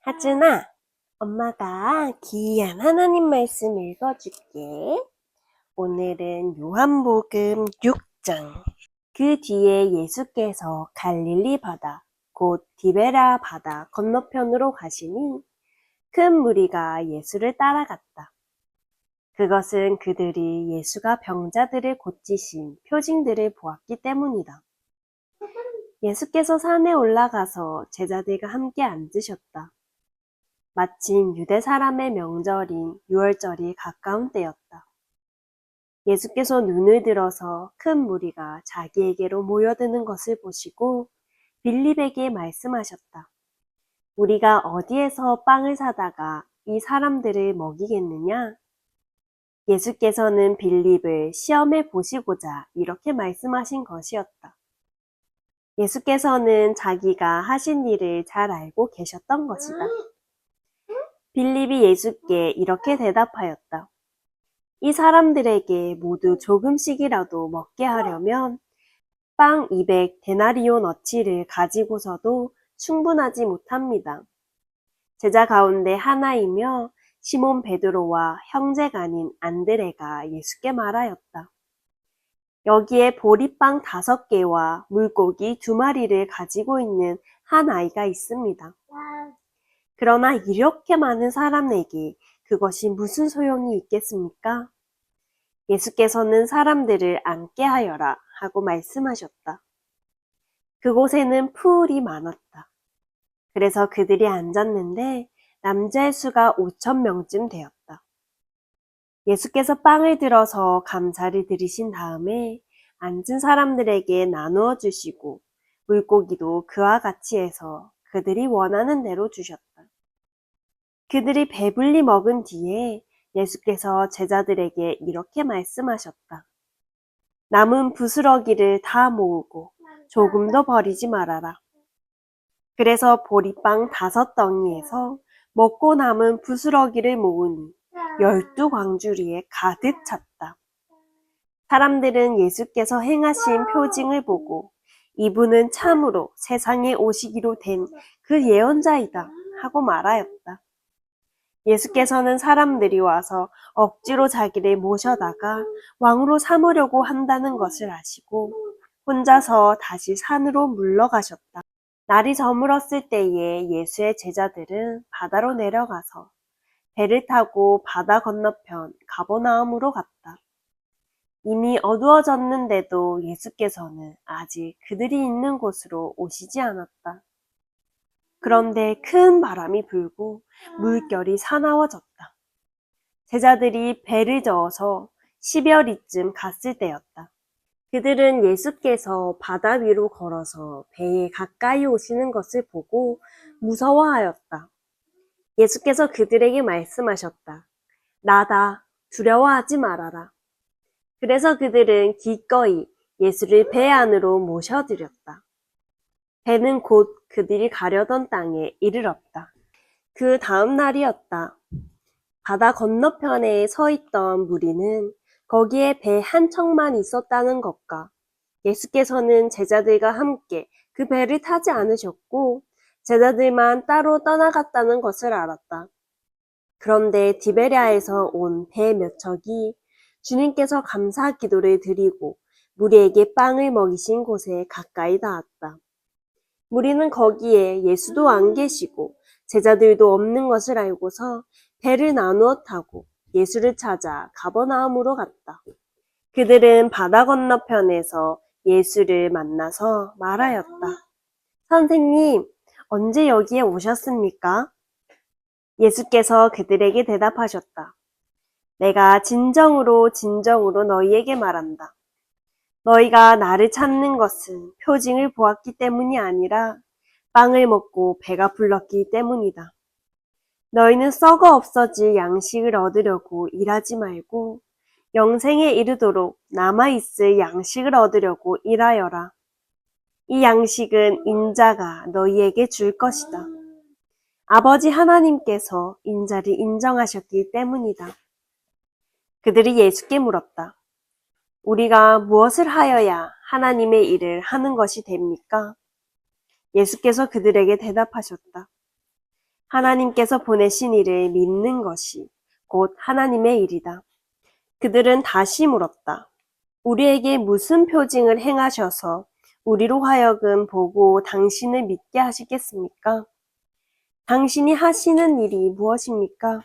하준아, 엄마가 귀한 하나님 말씀 읽어줄게. 오늘은 요한복음 6장. 그 뒤에 예수께서 갈릴리 바다, 곧 디베라 바다 건너편으로 가시니 큰 무리가 예수를 따라갔다. 그것은 그들이 예수가 병자들을 고치신 표징들을 보았기 때문이다. 예수께서 산에 올라가서 제자들과 함께 앉으셨다. 마침 유대 사람의 명절인 유월절이 가까운 때였다. 예수께서 눈을 들어서 큰 무리가 자기에게로 모여드는 것을 보시고 빌립에게 말씀하셨다. 우리가 어디에서 빵을 사다가 이 사람들을 먹이겠느냐? 예수께서는 빌립을 시험해 보시고자 이렇게 말씀하신 것이었다. 예수께서는 자기가 하신 일을 잘 알고 계셨던 것이다. 빌립이 예수께 이렇게 대답하였다. 이 사람들에게 모두 조금씩이라도 먹게 하려면 빵 200데나리온어치를 가지고서도 충분하지 못합니다. 제자 가운데 하나이며 시몬 베드로와 형제가 아닌 안드레가 예수께 말하였다. 여기에 보리빵 5개와 물고기 2마리를 가지고 있는 한 아이가 있습니다. 그러나 이렇게 많은 사람에게 그것이 무슨 소용이 있겠습니까? 예수께서는 사람들을 앉게 하여라 하고 말씀하셨다. 그곳에는 풀이 많았다. 그래서 그들이 앉았는데 남자의 수가 5,000명쯤 되었다. 예수께서 빵을 들어서 감사를 드리신 다음에 앉은 사람들에게 나누어 주시고 물고기도 그와 같이 해서 그들이 원하는 대로 주셨다. 그들이 배불리 먹은 뒤에 예수께서 제자들에게 이렇게 말씀하셨다. 남은 부스러기를 다 모으고 조금도 버리지 말아라. 그래서 보리빵 5덩이에서 먹고 남은 부스러기를 모으니 12광주리에 가득 찼다. 사람들은 예수께서 행하신 표징을 보고 이분은 참으로 세상에 오시기로 된 그 예언자이다 하고 말하였다. 예수께서는 사람들이 와서 억지로 자기를 모셔다가 왕으로 삼으려고 한다는 것을 아시고 혼자서 다시 산으로 물러가셨다. 날이 저물었을 때에 예수의 제자들은 바다로 내려가서 배를 타고 바다 건너편 가버나움으로 갔다. 이미 어두워졌는데도 예수께서는 아직 그들이 있는 곳으로 오시지 않았다. 그런데 큰 바람이 불고 물결이 사나워졌다. 제자들이 배를 저어서 10여리쯤 갔을 때였다. 그들은 예수께서 바다 위로 걸어서 배에 가까이 오시는 것을 보고 무서워하였다. 예수께서 그들에게 말씀하셨다. 나다, 두려워하지 말아라. 그래서 그들은 기꺼이 예수를 배 안으로 모셔들였다. 배는 곧 그들이 가려던 땅에 이르렀다. 그 다음 날이었다. 바다 건너편에 서 있던 무리는 거기에 배 한 척만 있었다는 것과 예수께서는 제자들과 함께 그 배를 타지 않으셨고 제자들만 따로 떠나갔다는 것을 알았다. 그런데 디베랴에서 온 배 몇 척이 주님께서 감사 기도를 드리고 무리에게 빵을 먹이신 곳에 가까이 닿았다. 무리는 거기에 예수도 안 계시고 제자들도 없는 것을 알고서 배를 나누어 타고 예수를 찾아 가버나움으로 갔다. 그들은 바다 건너편에서 예수를 만나서 말하였다. 선생님, 언제 여기에 오셨습니까? 예수께서 그들에게 대답하셨다. 내가 진정으로 너희에게 말한다. 너희가 나를 찾는 것은 표징을 보았기 때문이 아니라 빵을 먹고 배가 불렀기 때문이다. 너희는 썩어 없어질 양식을 얻으려고 일하지 말고 영생에 이르도록 남아있을 양식을 얻으려고 일하여라. 이 양식은 인자가 너희에게 줄 것이다. 아버지 하나님께서 인자를 인정하셨기 때문이다. 그들이 예수께 물었다. 우리가 무엇을 하여야 하나님의 일을 하는 것이 됩니까? 예수께서 그들에게 대답하셨다. 하나님께서 보내신 이를 믿는 것이 곧 하나님의 일이다. 그들은 다시 물었다. 우리에게 무슨 표징을 행하셔서 우리로 하여금 보고 당신을 믿게 하시겠습니까? 당신이 하시는 일이 무엇입니까?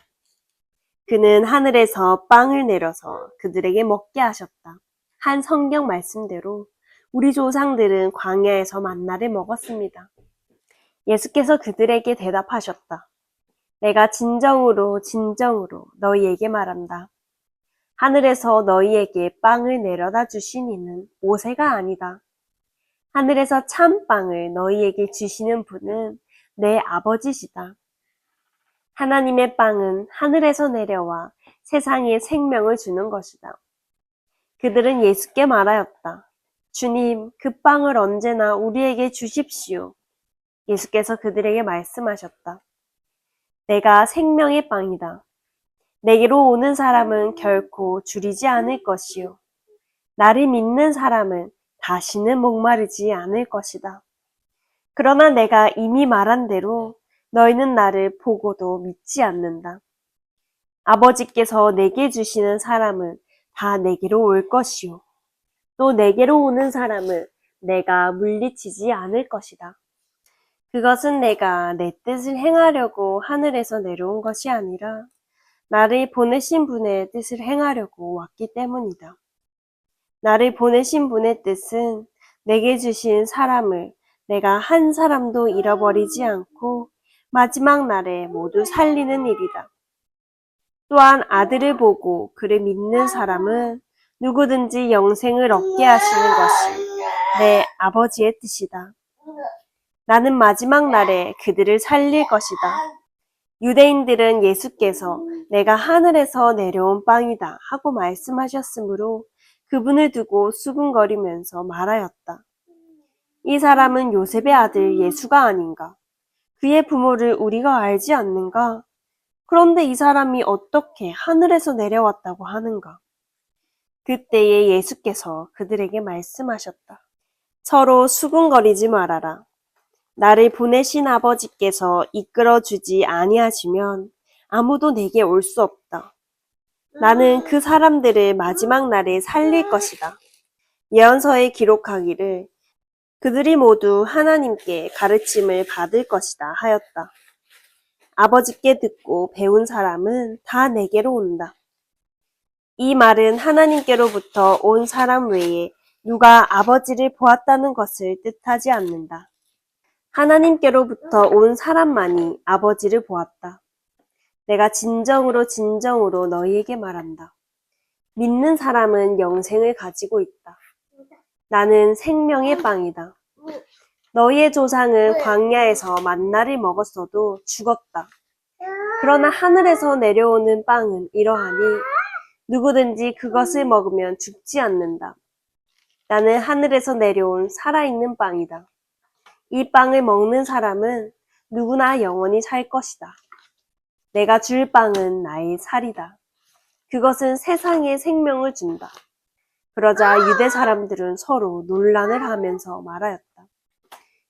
그는 하늘에서 빵을 내려서 그들에게 먹게 하셨다. 한 성경 말씀대로 우리 조상들은 광야에서 만나를 먹었습니다. 예수께서 그들에게 대답하셨다. 내가 진정으로 너희에게 말한다. 하늘에서 너희에게 빵을 내려다 주신 이는 모세가 아니다. 하늘에서 참 빵을 너희에게 주시는 분은 내 아버지시다. 하나님의 빵은 하늘에서 내려와 세상에 생명을 주는 것이다. 그들은 예수께 말하였다. 주님, 그 빵을 언제나 우리에게 주십시오. 예수께서 그들에게 말씀하셨다. 내가 생명의 빵이다. 내게로 오는 사람은 결코 줄이지 않을 것이요. 나를 믿는 사람은 다시는 목마르지 않을 것이다. 그러나 내가 이미 말한 대로 너희는 나를 보고도 믿지 않는다. 아버지께서 내게 주시는 사람은 다 내게로 올 것이요. 또 내게로 오는 사람은 내가 물리치지 않을 것이다. 그것은 내가 내 뜻을 행하려고 하늘에서 내려온 것이 아니라 나를 보내신 분의 뜻을 행하려고 왔기 때문이다. 나를 보내신 분의 뜻은 내게 주신 사람을 내가 한 사람도 잃어버리지 않고 마지막 날에 모두 살리는 일이다. 또한 아들을 보고 그를 믿는 사람은 누구든지 영생을 얻게 하시는 것이 내 아버지의 뜻이다. 나는 마지막 날에 그들을 살릴 것이다. 유대인들은 예수께서 내가 하늘에서 내려온 빵이다 하고 말씀하셨으므로 그분을 두고 수군거리면서 말하였다. 이 사람은 요셉의 아들 예수가 아닌가? 그의 부모를 우리가 알지 않는가? 그런데 이 사람이 어떻게 하늘에서 내려왔다고 하는가? 그때에 예수께서 그들에게 말씀하셨다. 서로 수군거리지 말아라. 나를 보내신 아버지께서 이끌어주지 아니하시면 아무도 내게 올 수 없다. 나는 그 사람들을 마지막 날에 살릴 것이다. 예언서에 기록하기를 그들이 모두 하나님께 가르침을 받을 것이다 하였다. 아버지께 듣고 배운 사람은 다 내게로 온다. 이 말은 하나님께로부터 온 사람 외에 누가 아버지를 보았다는 것을 뜻하지 않는다. 하나님께로부터 온 사람만이 아버지를 보았다. 내가 진정으로 너희에게 말한다. 믿는 사람은 영생을 가지고 있다. 나는 생명의 빵이다. 너희의 조상은 광야에서 만나를 먹었어도 죽었다. 그러나 하늘에서 내려오는 빵은 이러하니 누구든지 그것을 먹으면 죽지 않는다. 나는 하늘에서 내려온 살아있는 빵이다. 이 빵을 먹는 사람은 누구나 영원히 살 것이다. 내가 줄 빵은 나의 살이다. 그것은 세상에 생명을 준다. 그러자 유대 사람들은 서로 논란을 하면서 말하였다.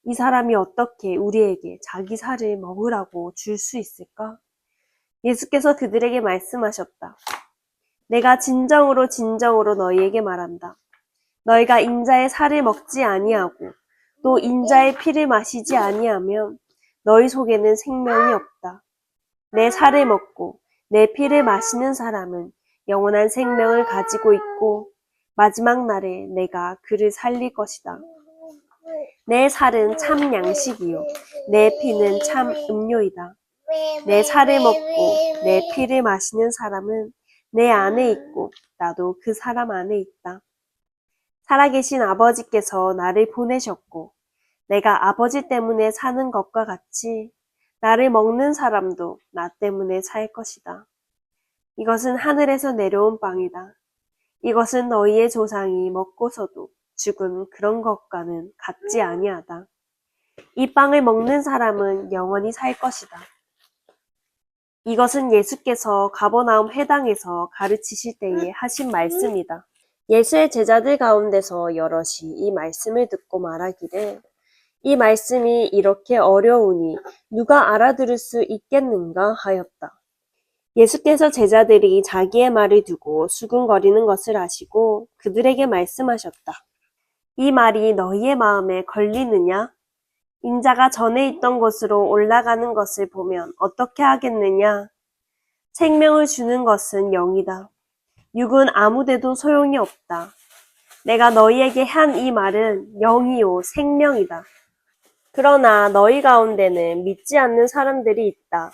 이 사람이 어떻게 우리에게 자기 살을 먹으라고 줄 수 있을까? 예수께서 그들에게 말씀하셨다. 내가 진정으로 너희에게 말한다. 너희가 인자의 살을 먹지 아니하고 또 인자의 피를 마시지 아니하면 너희 속에는 생명이 없다. 내 살을 먹고 내 피를 마시는 사람은 영원한 생명을 가지고 있고 마지막 날에 내가 그를 살릴 것이다. 내 살은 참 양식이요 내 피는 참 음료이다. 내 살을 먹고 내 피를 마시는 사람은 내 안에 있고 나도 그 사람 안에 있다. 살아계신 아버지께서 나를 보내셨고 내가 아버지 때문에 사는 것과 같이 나를 먹는 사람도 나 때문에 살 것이다. 이것은 하늘에서 내려온 빵이다. 이것은 너희의 조상이 먹고서도 죽은 그런 것과는 같지 아니하다. 이 빵을 먹는 사람은 영원히 살 것이다. 이것은 예수께서 가버나움 회당에서 가르치실 때에 하신 말씀이다. 예수의 제자들 가운데서 여럿이 이 말씀을 듣고 말하기를 이 말씀이 이렇게 어려우니 누가 알아들을 수 있겠는가 하였다. 예수께서 제자들이 자기의 말을 두고 수군거리는 것을 아시고 그들에게 말씀하셨다. 이 말이 너희의 마음에 걸리느냐? 인자가 전에 있던 곳으로 올라가는 것을 보면 어떻게 하겠느냐? 생명을 주는 것은 영이다. 육은 아무데도 소용이 없다. 내가 너희에게 한 이 말은 영이요 생명이다. 그러나 너희 가운데는 믿지 않는 사람들이 있다.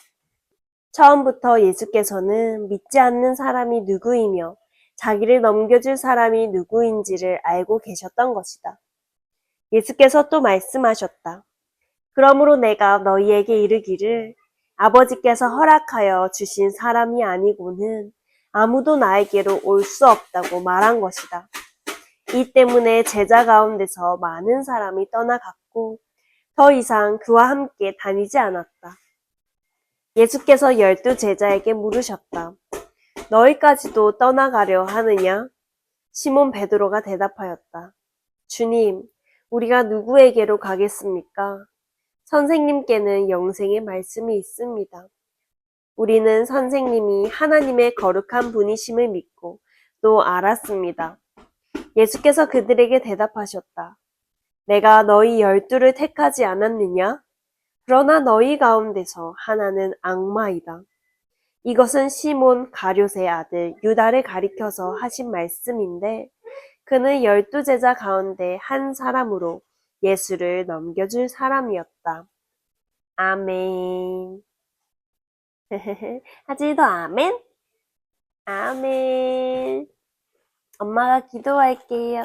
처음부터 예수께서는 믿지 않는 사람이 누구이며 자기를 넘겨줄 사람이 누구인지를 알고 계셨던 것이다. 예수께서 또 말씀하셨다. 그러므로 내가 너희에게 이르기를 아버지께서 허락하여 주신 사람이 아니고는 아무도 나에게로 올 수 없다고 말한 것이다. 이 때문에 제자 가운데서 많은 사람이 떠나갔고 더 이상 그와 함께 다니지 않았다. 예수께서 12 제자에게 물으셨다. 너희까지도 떠나가려 하느냐? 시몬 베드로가 대답하였다. 주님, 우리가 누구에게로 가겠습니까? 선생님께는 영생의 말씀이 있습니다. 우리는 선생님이 하나님의 거룩한 분이심을 믿고 또 알았습니다. 예수께서 그들에게 대답하셨다. 내가 너희 12를 택하지 않았느냐? 그러나 너희 가운데서 하나는 악마이다. 이것은 시몬 가룟의 아들 유다를 가리켜서 하신 말씀인데 그는 12 제자 가운데 한 사람으로 예수를 넘겨줄 사람이었다. 아멘. 하지도 아멘? 아멘. 엄마가 기도할게요.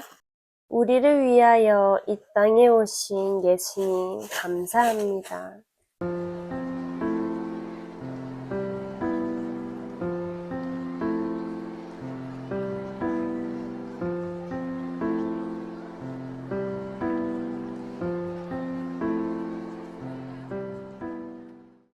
우리를 위하여 이 땅에 오신 예수님 감사합니다.